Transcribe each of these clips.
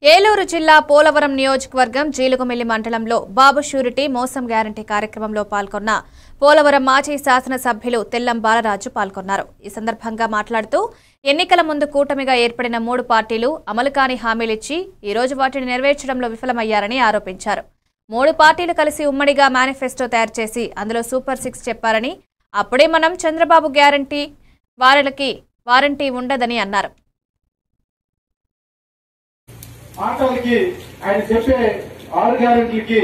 ఏలూరు జిల్లా పోలవరం నియోజకవర్గం జీలుగుమిల్లి మండలంలో బాబు షూరిటీ మోసం గ్యారంటీ కార్యక్రమంలో పాల్గొన్న పోలవరం మాజీ శాసనసభ్యులు తెల్లం బాలరాజు పాల్గొన్నారు. ఈ సందర్భంగా మాట్లాడుతూ ఎన్నికల ముందు కూటమిగా ఏర్పడిన 3 పార్టీలు అమలు కాని హామీలిచ్చి ఈ రోజు వాటిని నెరవేర్చడంలో విఫలమయ్యారని ఆరోపించారు. 3 పార్టీలు కలిసి ఉమ్మడిగా మేనిఫెస్టో తయారు చేసి అందులో సూపర్ 6 చెప్పారని, అప్పుడే మనం చంద్రబాబు గ్యారంటీ వారంటీ ఉండదని అన్నారు. మాటలకి ఆయన చెప్పే 6 గ్యారెంటీలకి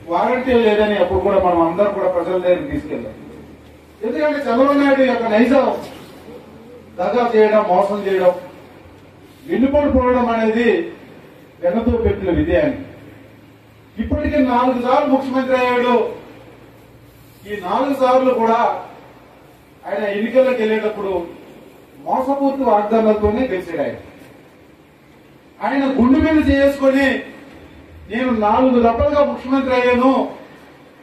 వారంటీ లేదని అప్పుడు కూడా మనం అందరం కూడా ప్రజల దగ్గరికి తీసుకెళ్ళాం. ఎందుకంటే చంద్రబాబు నాయుడు యొక్క నైజం దగా చేయడం, మోసం చేయడం, వెన్నుపోటు పోవడం అనేది వెన్నతో పెట్టిన విధి. అని ఇప్పటికీ 4 సార్లు ముఖ్యమంత్రి అయ్యాడు. ఈ 4 సార్లు కూడా ఆయన ఎన్నికల్లోకి వెళ్లేటప్పుడు మోసపూర్తి వాగ్దానాలతోనే గెలిచాడు. ఆయన గుండె మీద చేసుకుని నేను 4 దఫలుగా ముఖ్యమంత్రి అయ్యాను,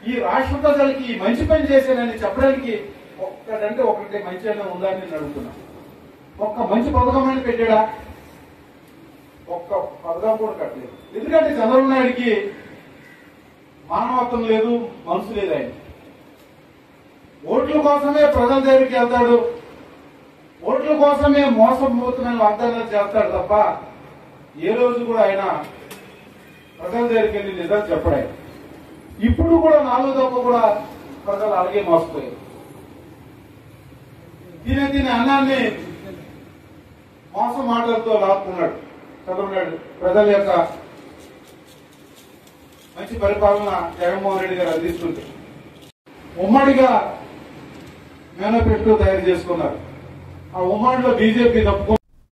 ఈ రాష్ట్ర ప్రజలకి మంచి పని చేశానని చెప్పడానికి ఒకటే మంచి అయినా ఉందని నేను అడుగుతున్నా. ఒక్క మంచి పథకమైన పెట్టాడా? ఒక్క పథకం కూడా కట్టలేదు. ఎందుకంటే చంద్రబాబు నాయుడికి మానవత్వం లేదు, మనసు లేదు. ఆయన ఓట్ల కోసమే ప్రజల దగ్గరికి వెళ్తాడు, ఓట్ల కోసమే మోసపోతున్న వాగ్దానాలు చేస్తాడు తప్ప ఏ రోజు కూడా ఆయన ప్రజల దగ్గరికి వెళ్ళి నిజాలు చెప్పడాయి. ఇప్పుడు కూడా 4 దఫ కూడా ప్రజలు అలాగే మోసపోయారు. తినే అన్నాన్ని మోసం మాటలతో లాక్కున్నాడు చంద్రబాబు నాయుడు. ప్రజల యొక్క మంచి పరిపాలన జగన్మోహన్ రెడ్డి గారు అందిస్తుంటే ఉమ్మడిగా మేనిఫెస్టో తయారు చేసుకున్నారు. ఆ ఉమ్మడిలో బీజేపీ తప్పుకున్నారు.